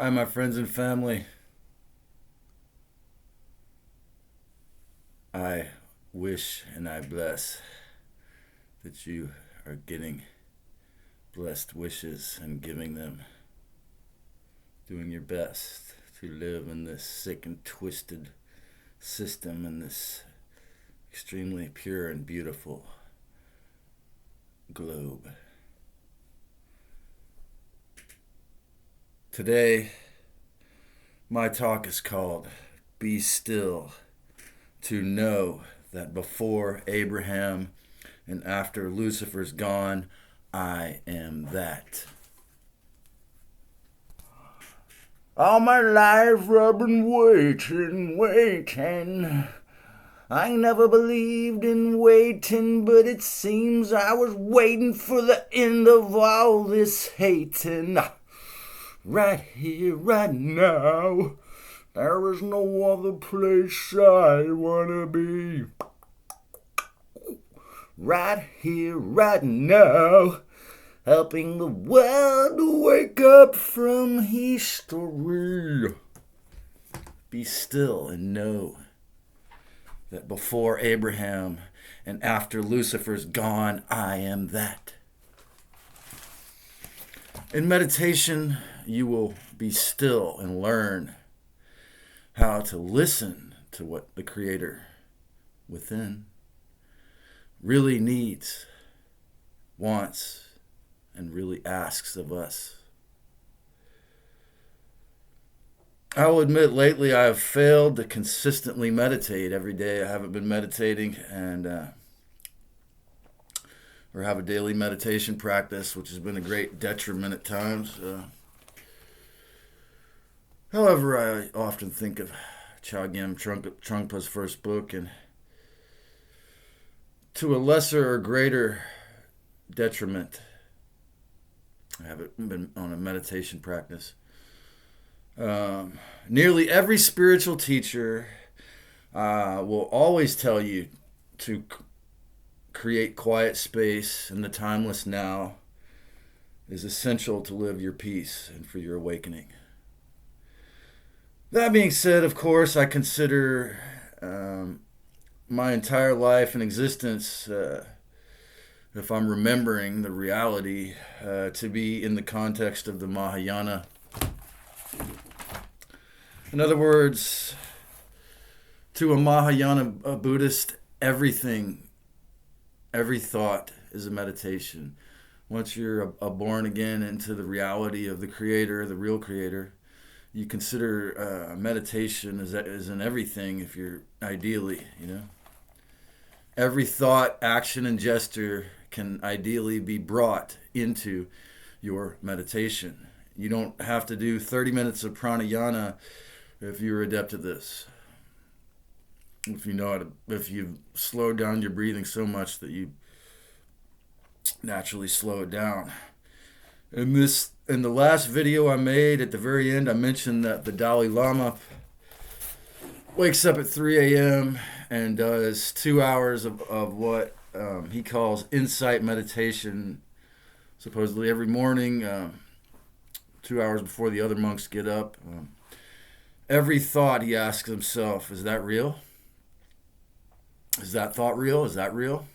Hi, my friends and family. I wish and I bless that you are getting blessed wishes and giving them, doing your best to live in this sick and twisted system in this extremely pure and beautiful globe. Today, my talk is called Be Still, to know that before Abraham and after Lucifer's gone, I am that. All my life I've been waiting. I never believed in waiting, but it seems I was waiting for the end of all this hating. Right here, right now. There is no other place I wanna be. Right here, right now. Helping the world to wake up from history. Be still and know that before Abraham and after Lucifer's gone, I am that. In meditation, you will be still and learn how to listen to what the Creator within really needs, wants, and really asks of us. I will admit lately I have failed to consistently meditate every day. I haven't been meditating or have a daily meditation practice, which has been a great detriment at times. However, I often think of Chogyam Trungpa's first book, and to a lesser or greater detriment, I haven't been on a meditation practice. Nearly every spiritual teacher will always tell you to create quiet space, and the timeless now is essential to live your peace and for your awakening. That being said, of course, I consider my entire life and existence, if I'm remembering the reality, to be in the context of the Mahayana. In other words, to a Mahayana Buddhist, everything, every thought is a meditation. Once you're born again into the reality of the Creator, the real Creator, you consider meditation as in everything. If you're ideally, every thought, action, and gesture can ideally be brought into your meditation. You don't have to do 30 minutes of pranayama if you're adept at this. If you've slowed down your breathing so much that you naturally slow it down. In the last video I made at the very end, I mentioned that the Dalai Lama wakes up at 3 a.m. and does 2 hours of what he calls insight meditation, supposedly every morning, 2 hours before the other monks get up. Every thought, he asks himself, is that real? Is that thought real? Is that real?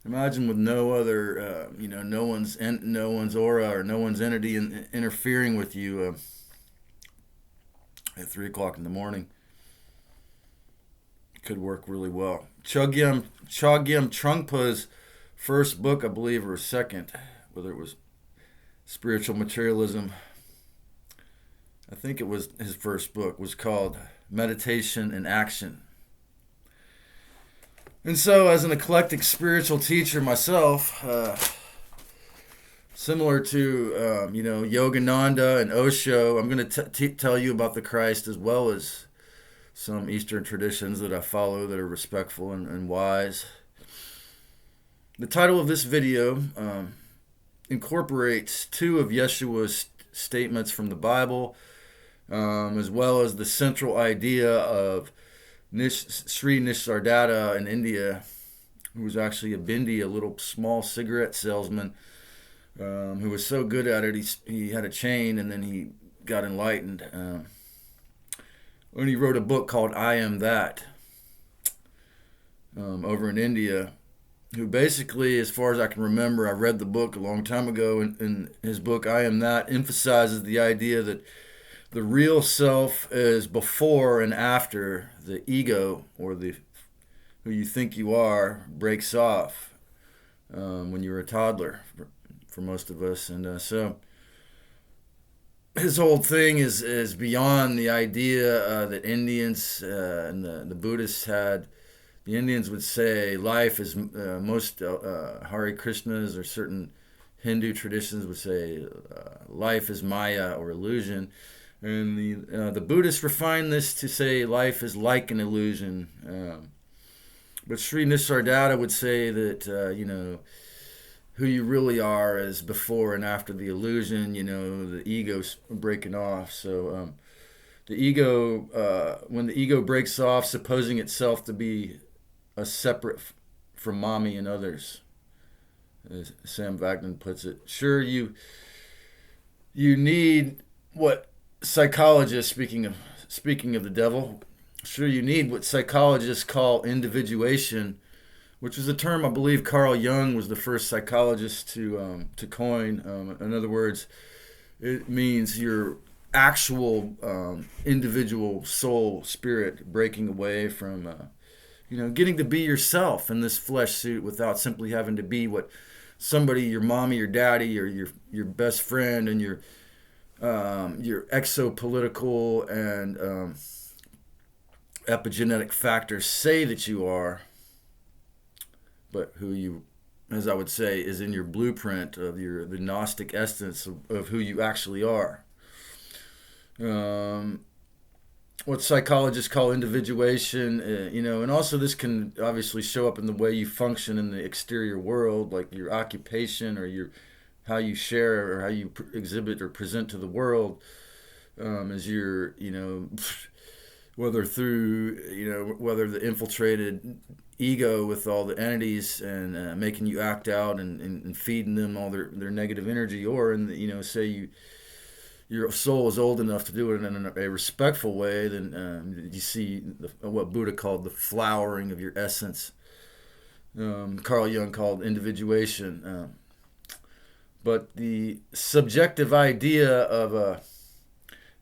Imagine with no other, no one's aura or no one's entity interfering with you at 3 o'clock in the morning. It could work really well. Chogyam Trungpa's first book, I believe, or second, whether it was Spiritual Materialism, I think it was his first book, was called Meditation in Action. And so, as an eclectic spiritual teacher myself, similar to, Yogananda and Osho, I'm going to tell you about the Christ as well as some Eastern traditions that I follow that are respectful and wise. The title of this video incorporates 2 of Yeshua's statements from the Bible, as well as the central idea of Sri Nisargedatta in India, who was actually a bindi, a little small cigarette salesman, who was so good at it, he had a chain, and then he got enlightened, when he wrote a book called I Am That, over in India, who basically, as far as I can remember, I read the book a long time ago, and in his book I Am That emphasizes the idea that the real self is before and after the ego, or the who you think you are, breaks off when you're a toddler, for most of us. And so his whole thing is beyond the idea that Indians and the Buddhists had. The Indians would say life is, most Hare Krishnas or certain Hindu traditions would say life is Maya, or illusion. And the Buddhists refine this to say life is like an illusion. But Sri Nisargedatta would say that, who you really are is before and after the illusion, the ego's breaking off. So the ego, when the ego breaks off, supposing itself to be a separate from mommy and others, as Sam Vaknin puts it. Sure, you need what psychologists, speaking of the devil, sure, you need what psychologists call individuation, which is a term I believe Carl Jung was the first psychologist to coin. In other words, it means your actual individual soul, spirit breaking away from, getting to be yourself in this flesh suit without simply having to be what somebody, your mommy, your daddy, or your best friend, and your exopolitical and epigenetic factors say that you are, but who you, as I would say, is in your blueprint of the Gnostic essence of who you actually are. What psychologists call individuation, and also this can obviously show up in the way you function in the exterior world, like your occupation or how you share or how you exhibit or present to the world, as your, whether the infiltrated ego with all the entities and making you act out and feeding them all their negative energy, or say your soul is old enough to do it in a respectful way, then you see what Buddha called the flowering of your essence. Carl Jung called individuation. But the subjective idea of a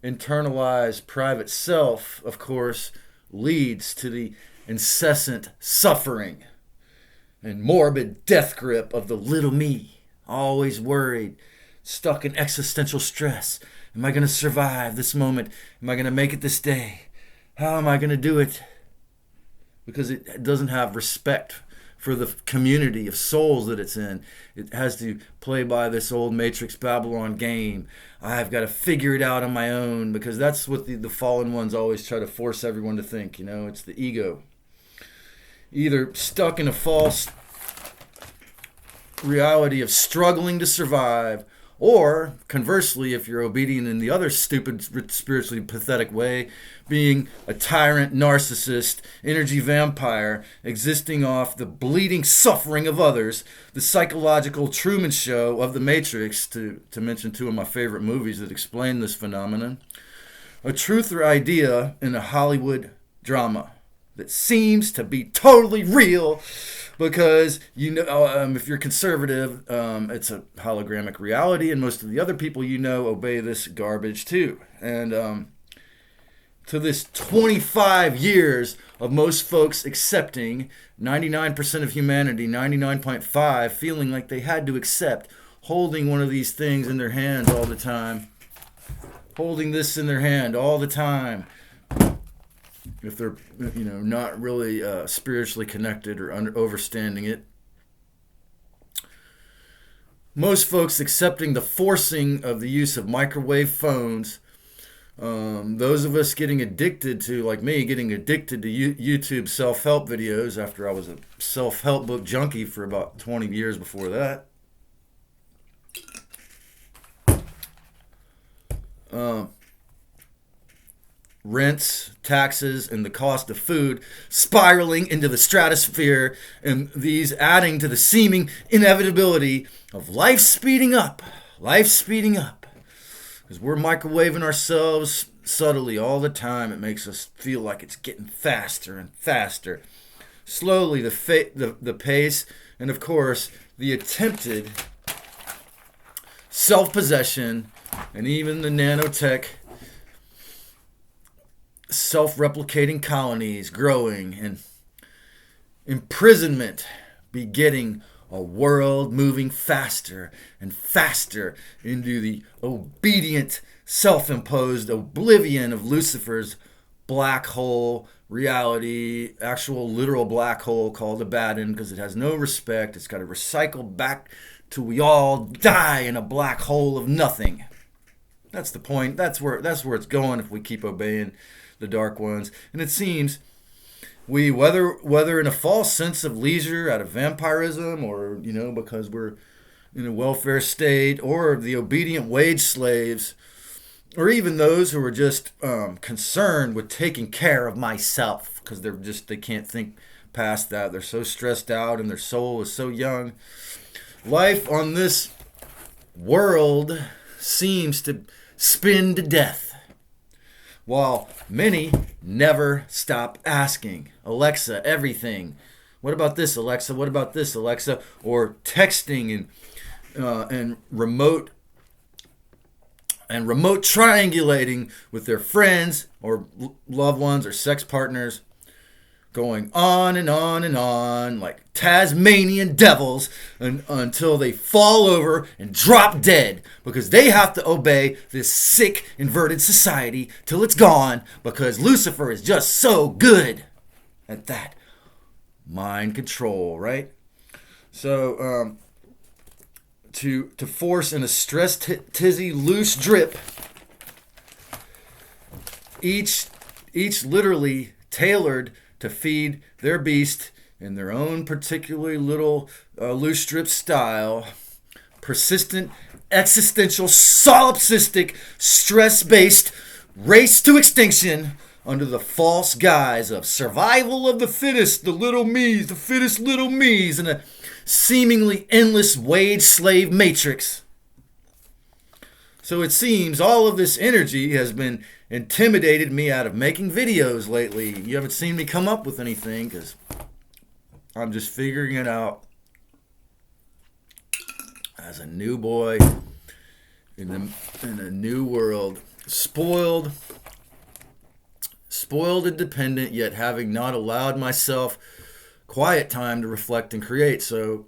internalized private self, of course, leads to the incessant suffering and morbid death grip of the little me, always worried, stuck in existential stress. Am I going to survive this moment? Am I going to make it this day? How am I going to do it? Because it doesn't have respect for the community of souls that it's in. It has to play by this old Matrix Babylon game. I've got to figure it out on my own, because that's what the fallen ones always try to force everyone to think. It's the ego. Either stuck in a false reality of struggling to survive, or conversely, if you're obedient in the other stupid, spiritually pathetic way, being a tyrant, narcissist, energy vampire, existing off the bleeding suffering of others, the psychological Truman Show of the Matrix, to mention two of my favorite movies that explain this phenomenon. A truth or idea in a Hollywood drama that seems to be totally real, because if you're conservative, it's a hologramic reality, and most of the other people obey this garbage too. And to this 25 years of most folks accepting, 99% of humanity, 99.5, feeling like they had to accept, holding one of these things in their hands all the time, holding this in their hand all the time, if they're not really spiritually connected or overstanding it. Most folks accepting the forcing of the use of microwave phones. Those of us getting addicted to, like me, getting addicted to YouTube self-help videos after I was a self-help book junkie for about 20 years before that. Rents, taxes, and the cost of food spiraling into the stratosphere, and these adding to the seeming inevitability of life speeding up. Because we're microwaving ourselves subtly all the time. It makes us feel like it's getting faster and faster. Slowly, the pace, and of course, the attempted self-possession, and even the nanotech self-replicating colonies growing, and imprisonment begetting a world moving faster and faster into the obedient, self-imposed oblivion of Lucifer's black hole reality, actual literal black hole called Abaddon, because it has no respect. It's got to recycle back till we all die in a black hole of nothing. That's the point. That's where it's going if we keep obeying the dark ones. And it seems we, whether in a false sense of leisure out of vampirism, or because we're in a welfare state, or the obedient wage slaves, or even those who are just concerned with taking care of myself because they can't think past that. They're so stressed out and their soul is so young. Life on this world seems to spin to death, while many never stop asking Alexa everything. What about this, Alexa? What about this, Alexa? Or texting and remote triangulating with their friends or loved ones or sex partners, going on and on and on like Tasmanian devils until they fall over and drop dead, because they have to obey this sick, inverted society till it's gone, because Lucifer is just so good at that. Mind control, right? So, to force in a stress tizzy loose drip, each literally tailored to feed their beast in their own particularly little loose strip style, persistent, existential, solipsistic, stress-based race to extinction under the false guise of survival of the fittest, the little me's, the fittest little me's, and a seemingly endless wage slave matrix. So it seems all of this energy has been intimidated me out of making videos lately. You haven't seen me come up with anything because I'm just figuring it out as a new boy in a new world, spoiled and dependent, yet having not allowed myself quiet time to reflect and create. So,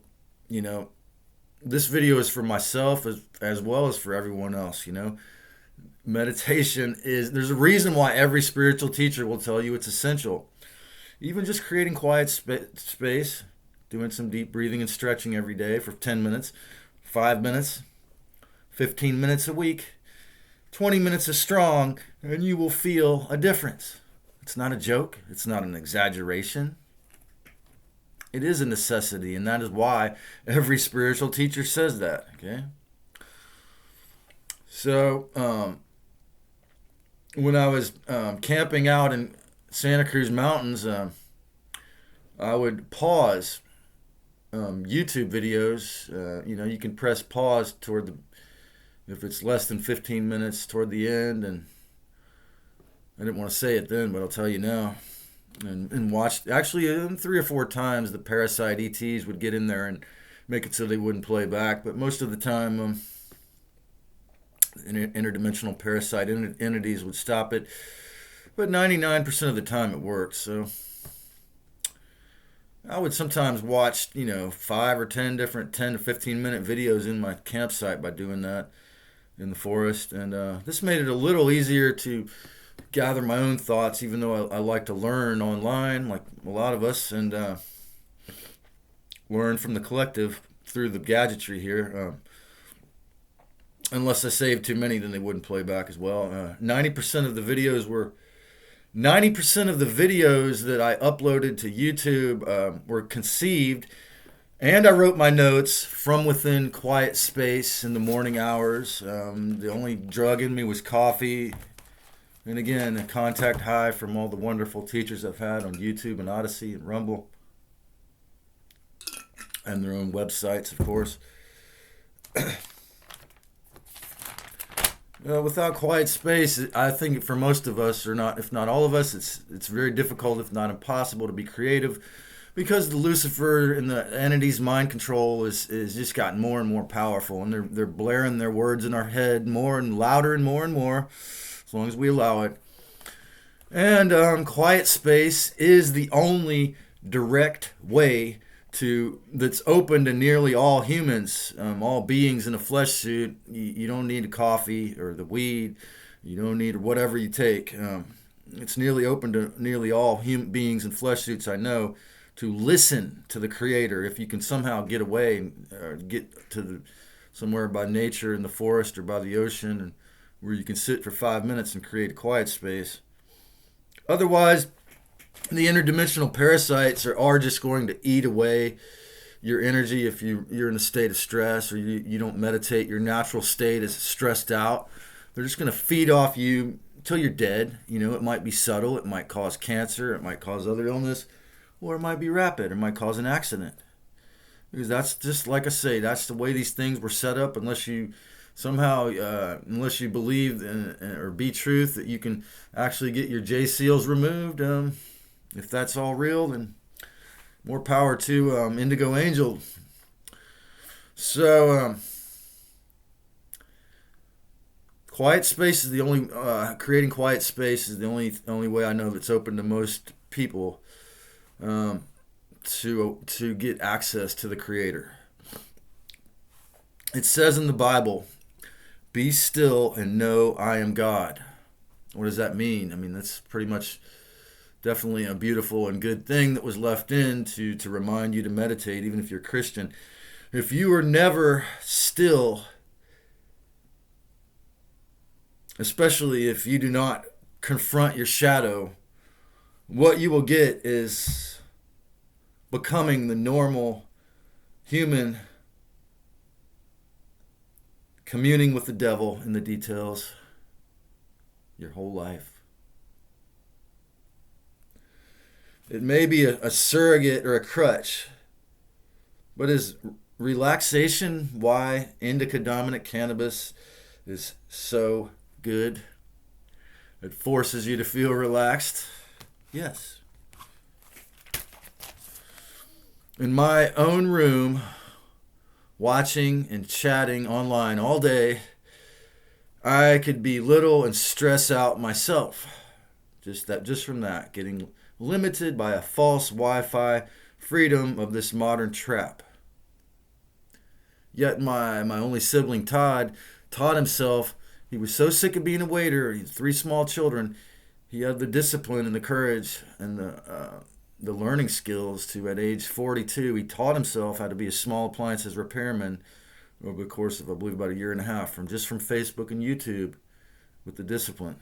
this video is for myself as well as for everyone else. Meditation there's a reason why every spiritual teacher will tell you it's essential. Even just creating quiet space, doing some deep breathing and stretching every day for 10 minutes, 5 minutes, 15 minutes a week, 20 minutes is strong, and you will feel a difference. It's not a joke. It's not an exaggeration. It is a necessity, and that is why every spiritual teacher says that, okay? So, when I was camping out in Santa Cruz Mountains, I would pause YouTube videos. You can press pause if it's less than 15 minutes toward the end, and I didn't want to say it then, but I'll tell you now. And watched, actually 3 or 4 times the parasite ETs would get in there and make it so they wouldn't play back. But most of the time, interdimensional parasite entities would stop it. But 99% of the time it worked. So I would sometimes watch, 5 or 10 different 10 to 15 minute videos in my campsite by doing that in the forest. And this made it a little easier to gather my own thoughts, even though I like to learn online, like a lot of us, and learn from the collective through the gadgetry here. Unless I saved too many, then they wouldn't play back as well. 90% of the videos that I uploaded to YouTube were conceived, and I wrote my notes from within quiet space in the morning hours. The only drug in me was coffee. And again, a contact high from all the wonderful teachers I've had on YouTube and Odyssey and Rumble. And their own websites, of course. Without quiet space, I think for most of us, or not, if not all of us, it's very difficult, if not impossible, to be creative, because the Lucifer and the entity's mind control is just gotten more and more powerful, and they're blaring their words in our head more and louder and more, as long as we allow it. And quiet space is the only direct way that's open to nearly all humans, all beings in a flesh suit. You don't need a coffee or the weed. You don't need whatever you take. It's nearly open to nearly all human beings in flesh suits I know to listen to the Creator. If you can somehow get away or get to somewhere by nature in the forest or by the ocean, and where you can sit for 5 minutes and create a quiet space. Otherwise, the interdimensional parasites are just going to eat away your energy if you're in a state of stress, or you don't meditate. Your natural state is stressed out. They're just going to feed off you until you're dead. It might be subtle. It might cause cancer. It might cause other illness. Or it might be rapid. It might cause an accident. Because that's just, like I say, that's the way these things were set up. Unless you somehow, unless you believe or be truth that you can actually get your J seals removed. If that's all real, then more power to Indigo Angel. So, quiet space is the only creating quiet space is the only way I know that's open to most people to get access to the Creator. It says in the Bible, "Be still and know I am God." What does that mean? I mean, that's pretty much definitely a beautiful and good thing that was left in to remind you to meditate, even if you're a Christian. If you are never still, especially if you do not confront your shadow, what you will get is becoming the normal human, communing with the devil in the details your whole life. It may be a surrogate or a crutch, but is relaxation why indica dominant cannabis is so good? It forces you to feel relaxed? Yes. In my own room, watching and chatting online all day, I could belittle and stress out myself. Just from that, getting limited by a false Wi-Fi freedom of this modern trap. Yet my only sibling, Todd, taught himself. He was so sick of being a waiter. He had 3 small children. He had the discipline and the courage and the learning skills to, at age 42, he taught himself how to be a small appliances repairman over the course of, I believe, about a year and a half, from Facebook and YouTube, with the discipline.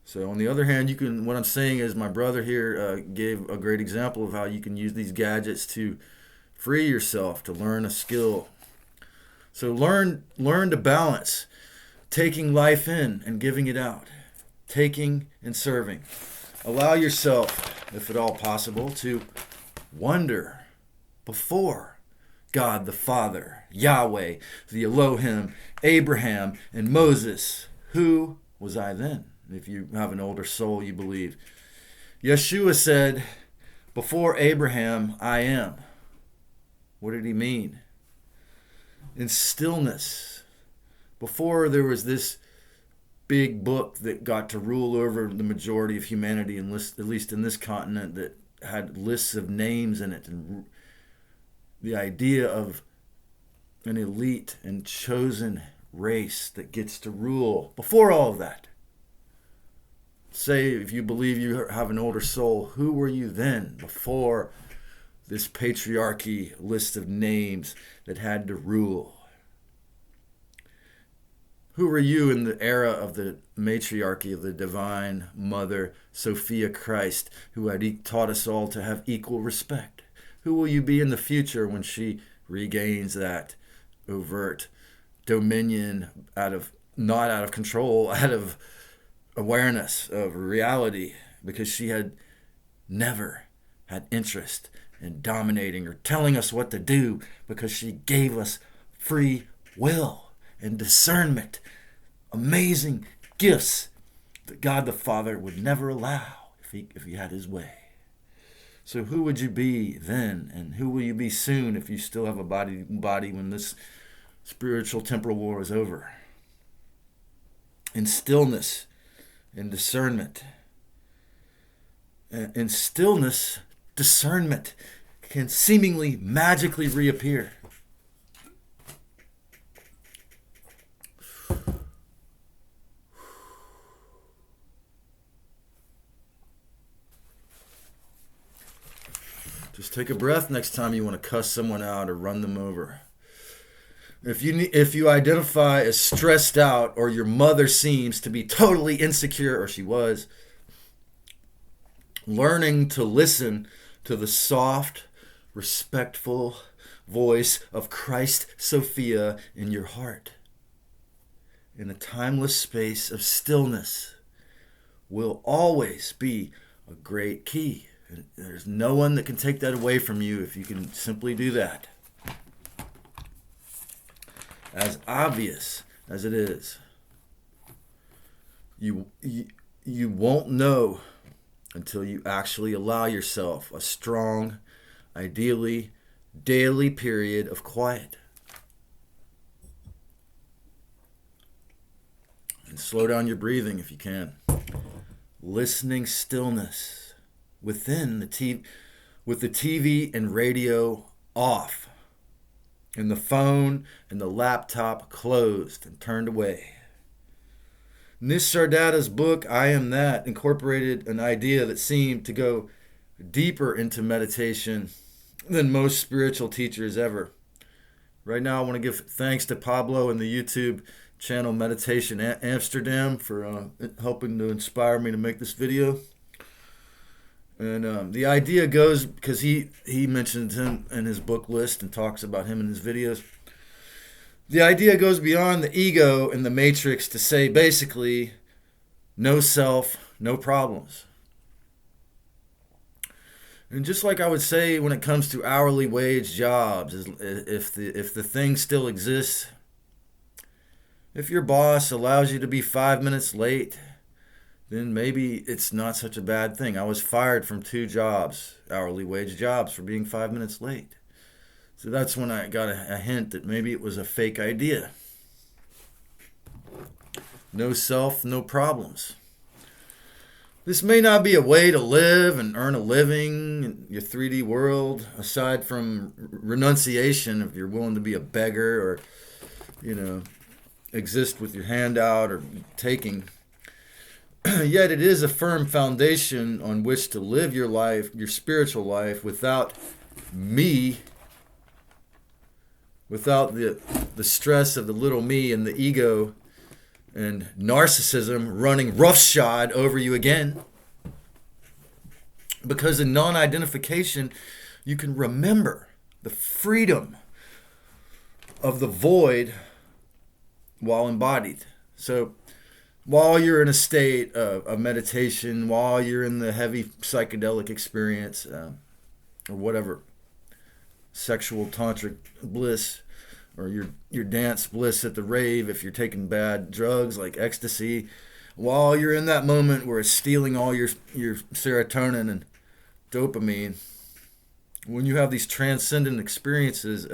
So on the other hand, what I'm saying is my brother here gave a great example of how you can use these gadgets to free yourself, to learn a skill. So learn to balance taking life in and giving it out, taking and serving. Allow yourself, if at all possible, to wonder before God the Father, Yahweh, the Elohim, Abraham, and Moses. Who was I then? If you have an older soul, you believe. Yeshua said, "Before Abraham, I am." What did he mean? In stillness. Before there was this big book that got to rule over the majority of humanity, at least in this continent, that had lists of names in it, and the idea of an elite and chosen race that gets to rule. Before all of that, say, if you believe you have an older soul, who were you then, before this patriarchy list of names that had to rule? Who were you in the era of the matriarchy of the divine mother, Sophia Christ, who had taught us all to have equal respect? Who will you be in the future when she regains that overt dominion not out of control, out of awareness of reality, because she had never had interest in dominating or telling us what to do, because she gave us free will. and discernment. Amazing gifts that God the Father would never allow if he had his way. So who would you be then, and who will you be soon if you still have a body when this spiritual temporal war is over? In stillness, in discernment. In stillness, discernment can seemingly magically reappear. Just take a breath next time you want to cuss someone out or run them over. If you identify as stressed out, or your mother seems to be totally insecure, or she was, learning to listen to the soft, respectful voice of Christ Sophia in your heart, in a timeless space of stillness, will always be a great key. There's no one that can take that away from you if you can simply do that. As obvious as it is, you won't know until you actually allow yourself a strong, ideally daily period of quiet. And slow down your breathing if you can. Listening stillness within the TV, with the TV and radio off, and the phone and the laptop closed and turned away. Nisargedatta's book, I Am That, incorporated an idea that seemed to go deeper into meditation than most spiritual teachers ever. Right now, I want to give thanks to Pablo and the YouTube channel Meditation Amsterdam for helping to inspire me to make this video. And the idea goes, because he mentions him in his book list and talks about him in his videos. The idea goes beyond the ego and the matrix to say basically, no self, no problems. And just like I would say when it comes to hourly wage jobs, if the thing still exists, if your boss allows you to be 5 minutes late, then maybe it's not such a bad thing. I was fired from 2 jobs, hourly wage jobs, for being 5 minutes late. So that's when I got a hint that maybe it was a fake idea. No self, no problems. This may not be a way to live and earn a living in your 3D world, aside from renunciation if you're willing to be a beggar or, exist with your hand out or taking. Yet it is a firm foundation on which to live your life, your spiritual life, without me, without the stress of the little me and the ego and narcissism running roughshod over you again. Because in non-identification, you can remember the freedom of the void while embodied. So while you're in a state of meditation, while you're in the heavy psychedelic experience, or whatever, sexual tantric bliss, or your dance bliss at the rave if you're taking bad drugs like ecstasy, while you're in that moment where it's stealing all your serotonin and dopamine, when you have these transcendent experiences,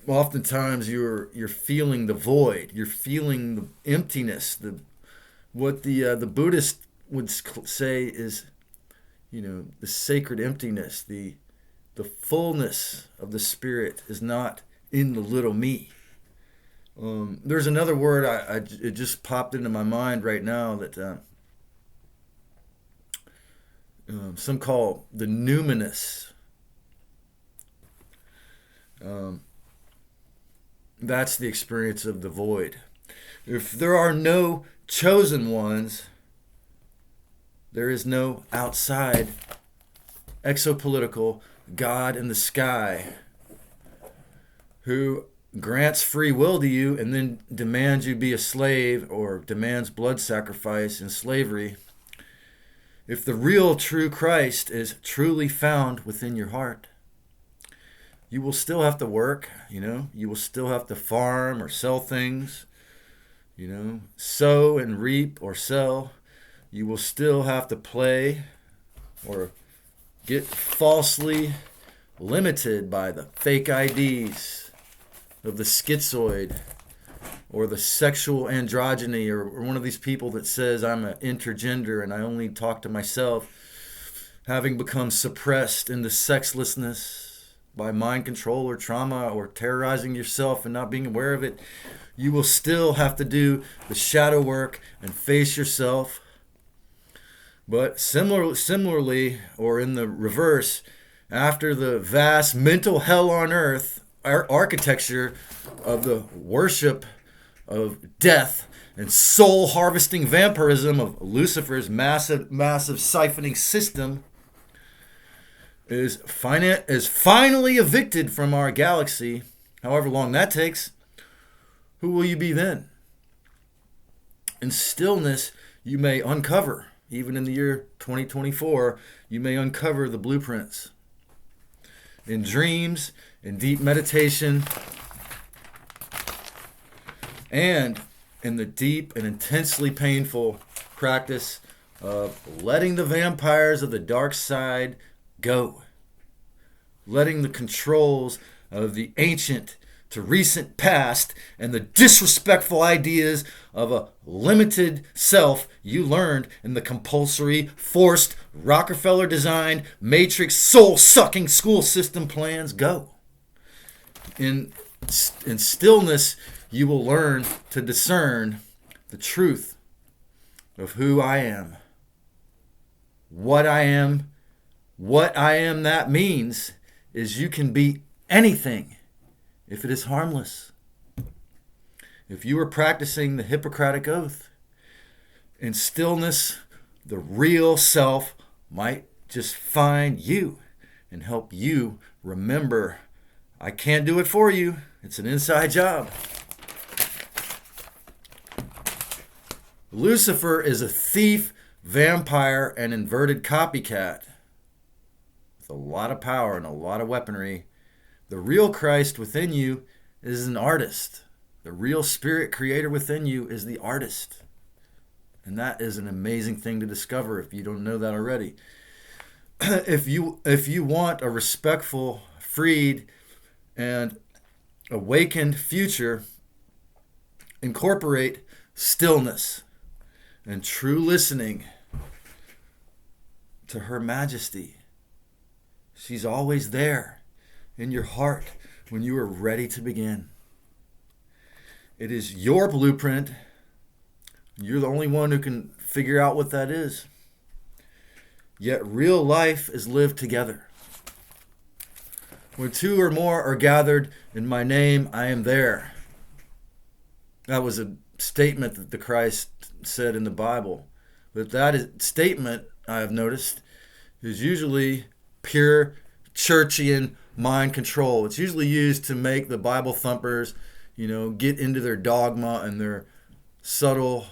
oftentimes you're feeling the void, you're feeling the emptiness, what the Buddhist would say is, the sacred emptiness, the fullness of the spirit is not in the little me. There's another word it just popped into my mind right now that some call the numinous. That's the experience of the void. If there are no chosen ones, there is no outside exopolitical God in the sky who grants free will to you and then demands you be a slave or demands blood sacrifice in slavery. If the real true Christ is truly found within your heart, You will still have to work, you will still have to farm or sell things, sow and reap or sell. You will still have to play or get falsely limited by the fake IDs of the schizoid or the sexual androgyny, or one of these people that says I'm an intergender and I only talk to myself, having become suppressed into sexlessness by mind control or trauma or terrorizing yourself and not being aware of it. You will still have to do the shadow work and face yourself. But similarly, or in the reverse, after the vast mental hell on earth, our architecture of the worship of death and soul harvesting vampirism of Lucifer's massive siphoning system is finally evicted from our galaxy, however long that takes, who will you be then? In stillness, you may uncover, even in the year 2024, you may uncover the blueprints. In dreams, in deep meditation, and in the deep and intensely painful practice of letting the vampires of the dark side go. Letting the controls of the ancient to recent past and the disrespectful ideas of a limited self you learned in the compulsory, forced, Rockefeller-designed, matrix, soul-sucking school system plans go. In stillness, you will learn to discern the truth of who I am, what I am. What I am, that means is you can be anything if it is harmless. If you are practicing the Hippocratic Oath, in stillness, the real self might just find you and help you remember, I can't do it for you. It's an inside job. Lucifer is a thief, vampire, and inverted copycat. A lot of power and a lot of weaponry. The real Christ within you is an artist. The real spirit creator within you is the artist. And that is an amazing thing to discover if you don't know that already. If you want a respectful, freed, and awakened future, incorporate stillness and true listening to Her Majesty. She's always there in your heart when you are ready to begin. It is your blueprint. You're the only one who can figure out what that is. Yet real life is lived together. When two or more are gathered in my name, I am there. That was a statement that the Christ said in the Bible. But that statement, I have noticed, is usually pure churchian mind control. It's usually used to make the Bible thumpers, get into their dogma and their subtle,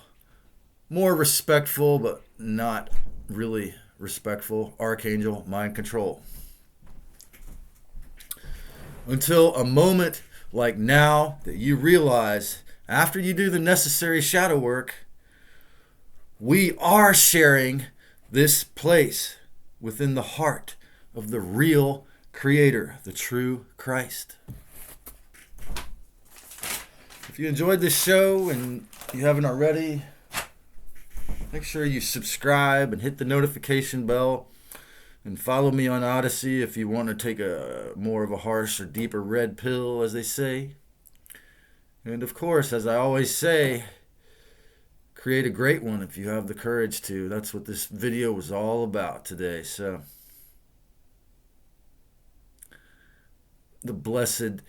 more respectful, but not really respectful archangel mind control. Until a moment like now that you realize, after you do the necessary shadow work, we are sharing this place within the heart of the real Creator, the true Christ. If you enjoyed this show and you haven't already, make sure you subscribe and hit the notification bell, and follow me on Odyssey if you want to take a more of a harsh or deeper red pill, as they say. And of course, as I always say, create a great one if you have the courage to. That's what this video was all about today. So the blessed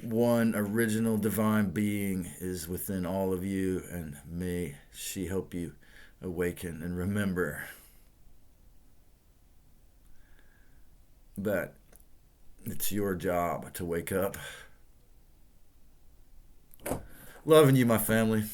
one, original divine being is within all of you, and may she help you awaken. And remember that it's your job to wake up. Loving you, my family.